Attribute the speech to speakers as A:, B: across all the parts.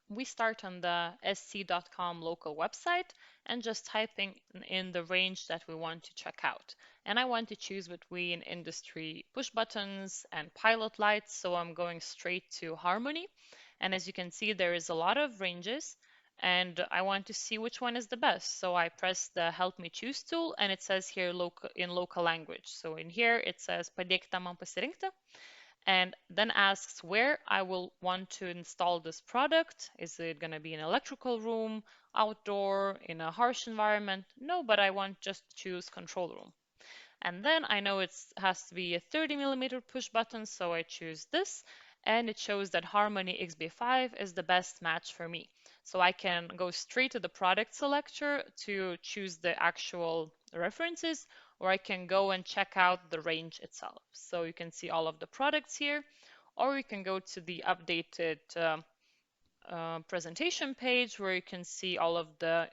A: We start on the sc.com local website and just typing in the range that we want to check out. And I want to choose between industry push buttons and pilot lights, so I'm going straight to Harmony. And as you can see, there is a lot of ranges, and I want to see which one is the best. So I press the Help Me Choose tool, and it says here in local language. So in here it says Padėkite man pasirinkti, and then asks where I will want to install this product. Is it going to be an electrical room, outdoor, in a harsh environment? No, but I want just to choose control room. And then I know it has to be a 30mm push button, so I choose this, and it shows that Harmony XB5 is the best match for me. So I can go straight to the product selector to choose the actual references, or I can go and check out the range itself. So you can see all of the products here, or you can go to the updated presentation page where you can see all of the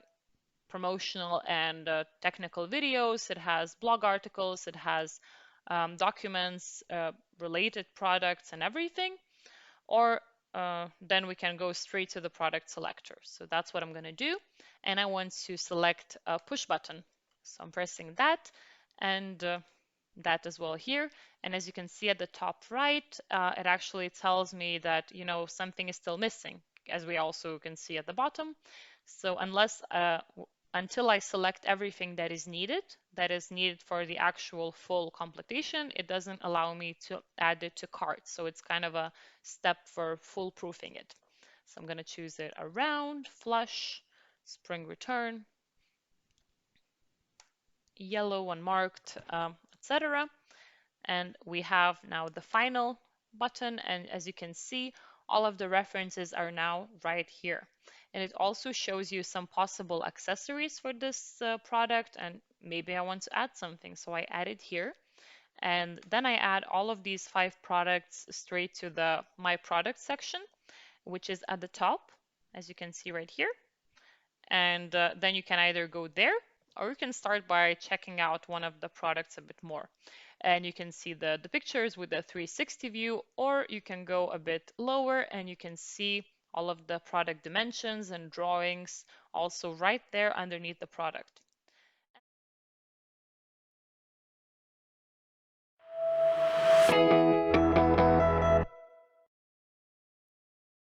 A: promotional and technical videos. It has blog articles, it has documents, related products and everything. Or then we can go straight to the product selector. So that's what I'm going to do. And I want to select a push button. So I'm pressing that and that as well here. And as you can see at the top right, it actually tells me that, something is still missing, as we also can see at the bottom. So until I select everything that is needed for the actual full completion, it doesn't allow me to add it to cart. So it's kind of a step for foolproofing it. So I'm going to choose it around, flush, spring return, yellow, unmarked, etc. And we have now the final button, and as you can see, all of the references are now right here. And it also shows you some possible accessories for this product, and maybe I want to add something, so I add it here. And then I add all of these 5 products straight to the My Product section, which is at the top, as you can see right here. And then you can either go there, or you can start by checking out one of the products a bit more. And you can see the pictures with the 360 view, or you can go a bit lower and you can see all of the product dimensions and drawings also right there underneath the product.